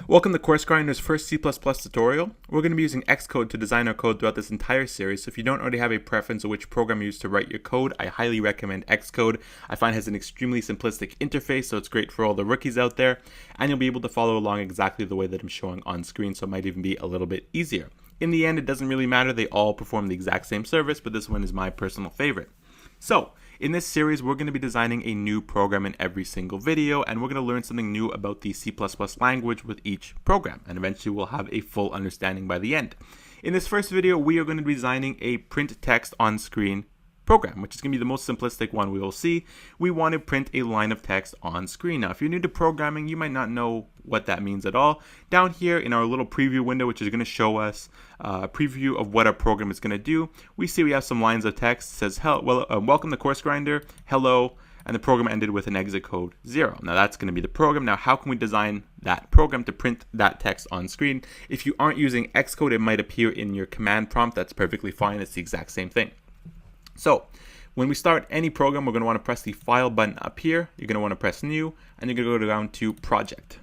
Welcome to Course Grinder's first C++ tutorial. We're going to be using Xcode to design our code throughout this entire series, so if you don't already have a preference of which program you use to write your code, I highly recommend Xcode. I find it has an extremely simplistic interface, so it's great for all the rookies out there, and you'll be able to follow along exactly the way that I'm showing on screen, so it might even be a little bit easier. In the end, it doesn't really matter, they all perform the exact same service, but this one is my personal favorite. So, in this series, we're going to be designing a new program in every single video, and we're going to learn something new about the C++ language with each program, and eventually we'll have a full understanding by the end. In this first video, we are going to be designing a print text on screen program, which is going to be the most simplistic one we will see. We want to print a line of text on screen. Now, if you're new to programming, you might not know what that means at all. Down here in our little preview window, which is going to show us a preview of what our program is going to do, we see we have some lines of text. It says, welcome to Course Grinder, hello, and the program ended with an exit code 0. Now that's going to be the program. Now how can we design that program to print that text on screen? If you aren't using Xcode, it might appear in your command prompt. That's perfectly fine. It's the exact same thing. So when we start any program, we're going to want to press the File button up here. You're going to want to press New, and you're going to go down to Project.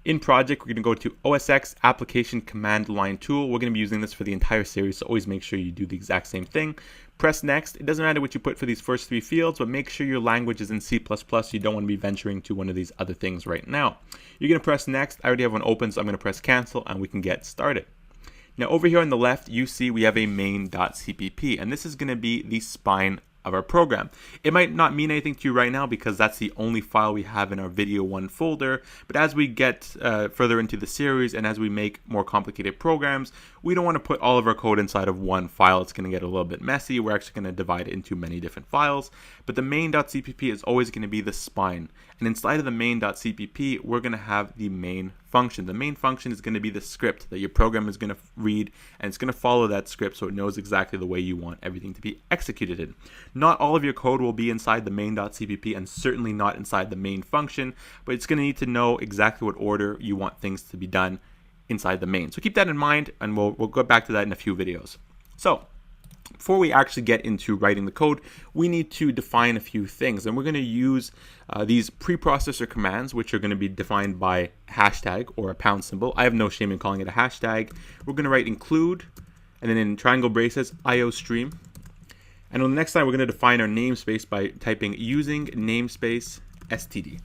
In Project, we're going to go to OSX Application Command Line Tool. We're going to be using this for the entire series, so always make sure you do the exact same thing. Press Next. It doesn't matter what you put for these first three fields, but make sure your language is in C++. You don't want to be venturing to one of these other things right now. You're going to press Next. I already have one open, so I'm going to press Cancel, and we can get started. Now over here on the left, you see we have a main.cpp, and this is going to be the spine of our program. It might not mean anything to you right now because that's the only file we have in our video 1 folder, but as we get further into the series and as we make more complicated programs, we don't want to put all of our code inside of one file. It's going to get a little bit messy. We're actually going to divide it into many different files, but the main.cpp is always going to be the spine, and inside of the main.cpp, we're going to have the main function. The main function is going to be the script that your program is going to read, and it's going to follow that script so it knows exactly the way you want everything to be executed in. Not all of your code will be inside the main.cpp and certainly not inside the main function, but it's going to need to know exactly what order you want things to be done inside the main. So keep that in mind, and we'll go back to that in a few videos. So before we actually get into writing the code, we need to define a few things, and we're going to use these preprocessor commands, which are going to be defined by hashtag or a pound symbol. I have no shame in calling it a hashtag. We're going to write include, and then in triangle braces, IOStream. And on the next line, we're going to define our namespace by typing using namespace std.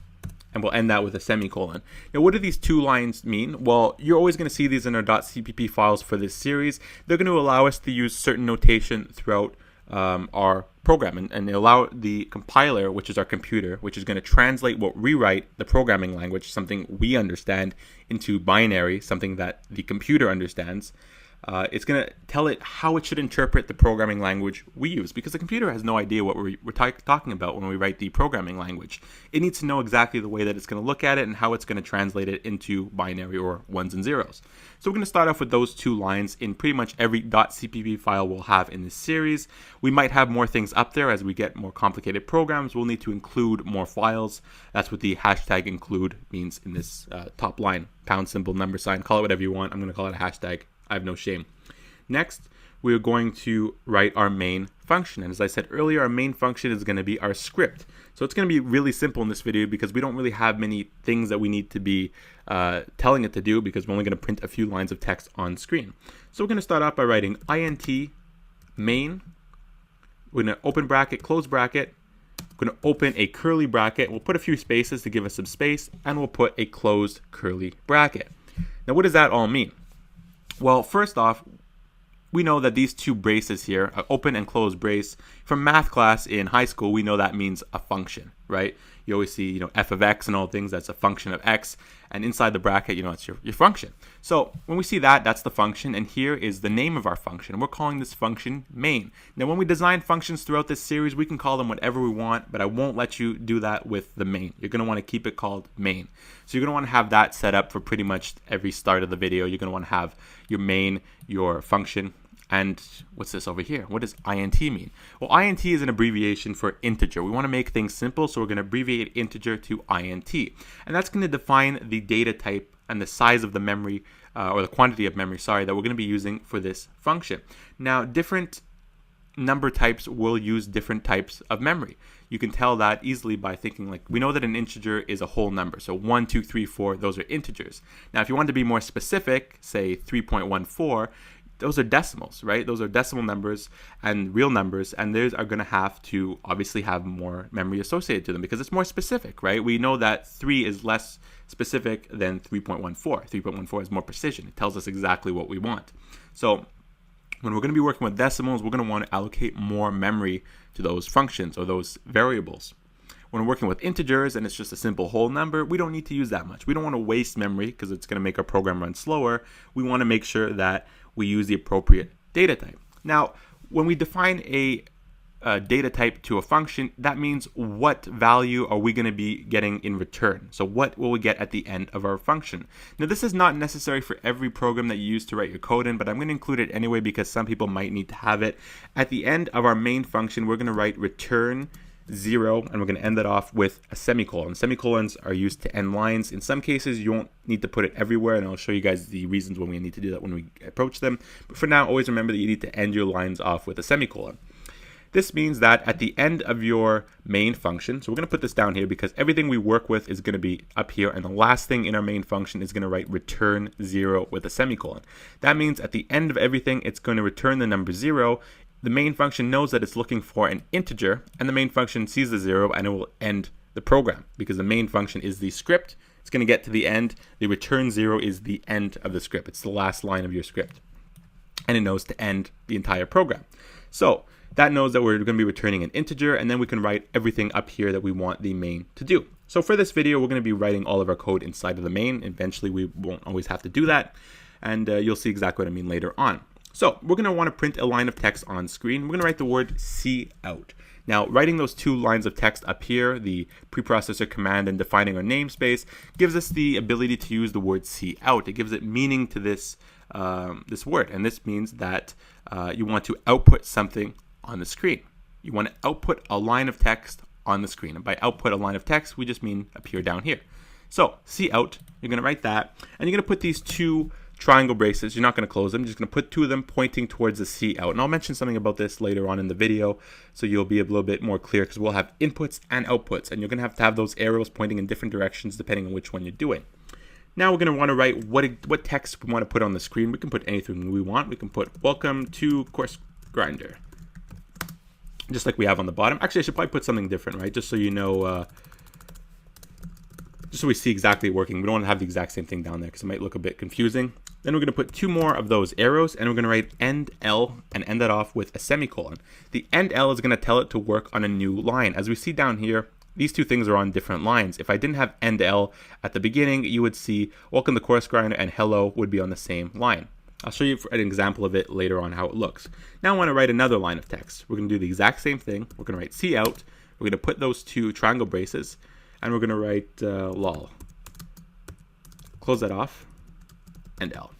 And we'll end that with a semicolon. Now, what do these two lines mean? Well, you're always going to see these in our .cpp files for this series. They're going to allow us to use certain notation throughout our program, and they allow the compiler, which is our computer, which is going to translate what we write, the programming language, something we understand, into binary, something that the computer understands. It's going to tell it how it should interpret the programming language we use, because the computer has no idea what we're talking about when we write the programming language. It needs to know exactly the way that it's going to look at it and how it's going to translate it into binary or ones and zeros. So we're going to start off with those two lines in pretty much every .cpp file we'll have in this series. We might have more things up there as we get more complicated programs. We'll need to include more files. That's what the hashtag include means in this top line. Pound symbol, number sign, call it whatever you want. I'm going to call it a hashtag. I have no shame. Next, we're going to write our main function. And as I said earlier, our main function is going to be our script. So it's going to be really simple in this video because we don't really have many things that we need to be telling it to do, because we're only going to print a few lines of text on screen. So we're going to start out by writing int main. We're going to open bracket, close bracket. We're going to open a curly bracket. We'll put a few spaces to give us some space, and we'll put a closed curly bracket. Now, what does that all mean? Well, first off, we know that these two braces here, open and close brace, from math class in high school, we know that means a function, right? You always see, f of x and all things, that's a function of x, and inside the bracket, it's your function. So when we see that, that's the function, and here is the name of our function. We're calling this function main. Now, when we design functions throughout this series, we can call them whatever we want, but I won't let you do that with the main. You're going to want to keep it called main. So you're going to want to have that set up for pretty much every start of the video. You're going to want to have your main, your function, and what's this over here? What does int mean? Well, int is an abbreviation for integer. We want to make things simple, so we're going to abbreviate integer to int. And that's going to define the data type and the size of the memory, or the quantity of memory, that we're going to be using for this function. Now, different number types will use different types of memory. You can tell that easily by thinking, like, we know that an integer is a whole number. So 1, 2, 3, 4, those are integers. Now, if you want to be more specific, say 3.14, those are decimals, right? Those are decimal numbers and real numbers, and those are going to have to obviously have more memory associated to them because it's more specific, right? We know that 3 is less specific than 3.14. 3.14 is more precision. It tells us exactly what we want. So when we're going to be working with decimals, we're going to want to allocate more memory to those functions or those variables. When we're working with integers and it's just a simple whole number, we don't need to use that much. We don't want to waste memory because it's going to make our program run slower. We want to make sure that we use the appropriate data type. Now, when we define a data type to a function, that means what value are we going to be getting in return? So what will we get at the end of our function? Now, this is not necessary for every program that you use to write your code in, but I'm going to include it anyway because some people might need to have it. At the end of our main function, we're going to write return 0, and we're going to end that off with a semicolon. Semicolons are used to end lines. In some cases, you won't need to put it everywhere, and I'll show you guys the reasons when we need to do that when we approach them. But for now, always remember that you need to end your lines off with a semicolon. This means that at the end of your main function, so we're going to put this down here because everything we work with is going to be up here, and the last thing in our main function is going to write return 0 with a semicolon. That means at the end of everything, it's going to return the number 0. The main function knows that it's looking for an integer, and the main function sees the 0 and it will end the program because the main function is the script. It's going to get to the end. The return 0 is the end of the script. It's the last line of your script, and it knows to end the entire program. So that knows that we're going to be returning an integer, and then we can write everything up here that we want the main to do. So for this video, we're going to be writing all of our code inside of the main. Eventually, we won't always have to do that, and you'll see exactly what I mean later on. So we're going to want to print a line of text on screen. We're going to write the word cout. Now, writing those 2 lines of text up here, the preprocessor command and defining our namespace, gives us the ability to use the word cout. It gives it meaning to this word, and this means that you want to output something on the screen. You want to output a line of text on the screen. And by output a line of text, we just mean appear down here. So cout, you're going to write that, and you're going to put these 2 triangle braces. You're not going to close them. You're just going to put 2 of them pointing towards the cout. And I'll mention something about this later on in the video, so you'll be a little bit more clear because we'll have inputs and outputs, and you're going to have those arrows pointing in different directions depending on which one you're doing. Now we're going to want to write what text we want to put on the screen. We can put anything we want. We can put welcome to course grinder, just like we have on the bottom. Actually, I should probably put something different, right? Just so you know, just so we see exactly working. We don't want to have the exact same thing down there because it might look a bit confusing. Then we're going to put 2 more of those arrows, and we're going to write end L and end that off with a semicolon. The end L is going to tell it to work on a new line. As we see down here, these 2 things are on different lines. If I didn't have end L at the beginning, you would see welcome to course grinder and hello would be on the same line. I'll show you an example of it later on how it looks. Now I want to write another line of text. We're going to do the exact same thing. We're going to write cout. We're going to put those 2 triangle braces, and we're going to write lol. Close that off, and L.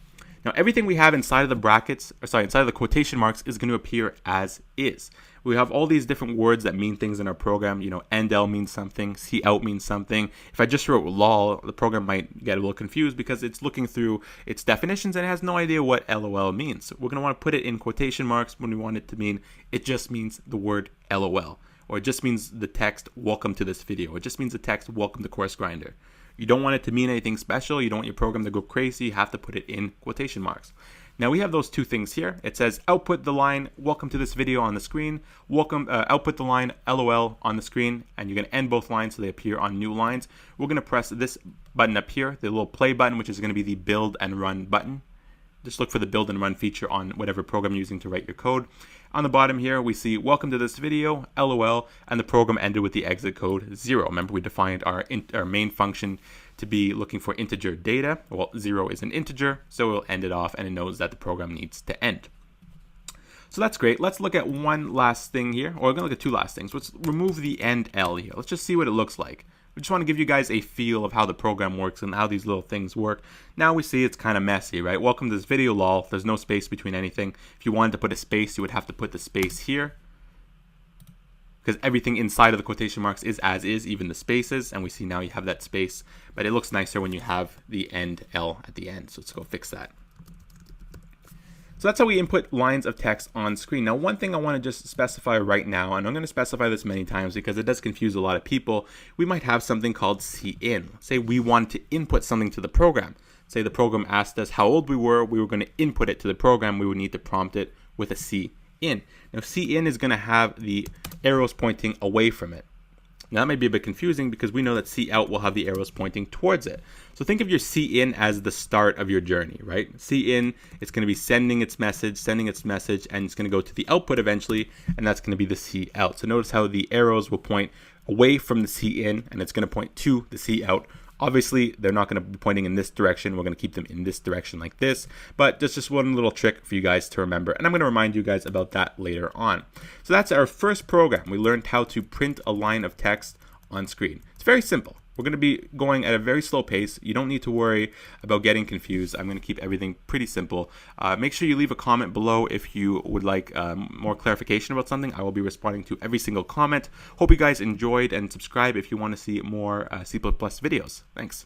Now everything we have inside of the brackets, inside of the quotation marks is going to appear as is. We have all these different words that mean things in our program. You know, end L means something, cout means something. If I just wrote lol, the program might get a little confused because it's looking through its definitions and it has no idea what LOL means. So we're going to want to put it in quotation marks when we want it to mean it just means the word LOL, or it just means the text welcome to this video. It just means the text welcome to course grinder. You don't want it to mean anything special. You don't want your program to go crazy. You have to put it in quotation marks. Now we have those 2 things here. It says output the line welcome to this video on the screen. Output the line LOL on the screen, and you're going to end both lines so they appear on new lines. We're going to press this button up here, the little play button, which is going to be the build and run button. Just look for the build and run feature on whatever program you're using to write your code. On the bottom here, we see welcome to this video, LOL, and the program ended with the exit code 0. Remember, we defined our main function to be looking for integer data. Well, 0 is an integer, so we'll end it off, and it knows that the program needs to end. So that's great. Let's look at one last thing here, or we're going to look at 2 last things. Let's remove the end L here. Let's just see what it looks like. We just want to give you guys a feel of how the program works and how these little things work. Now we see it's kind of messy, right? Welcome to this video, lol. There's no space between anything. If you wanted to put a space, you would have to put the space here, because everything inside of the quotation marks is as is, even the spaces, and we see now you have that space, but it looks nicer when you have the end L at the end. So let's go fix that. So that's how we input lines of text on screen. Now, one thing I want to just specify right now, and I'm going to specify this many times because it does confuse a lot of people, we might have something called cin. Say we want to input something to the program. Say the program asked us how old we were going to input it to the program, we would need to prompt it with a cin. Now, cin is going to have the arrows pointing away from it. Now that might be a bit confusing because we know that cout will have the arrows pointing towards it. So think of your cin as the start of your journey, right? Cin, it's going to be sending its message, and it's going to go to the output eventually, and that's going to be the cout. So notice how the arrows will point away from the cin, and it's going to point to the cout. Obviously, they're not going to be pointing in this direction. We're going to keep them in this direction like this. But just one little trick for you guys to remember. And I'm going to remind you guys about that later on. So that's our first program. We learned how to print a line of text on screen. It's very simple. We're going to be going at a very slow pace. You don't need to worry about getting confused. I'm going to keep everything pretty simple. Make sure you leave a comment below if you would like more clarification about something. I will be responding to every single comment. Hope you guys enjoyed, and subscribe if you want to see more C++ videos. Thanks.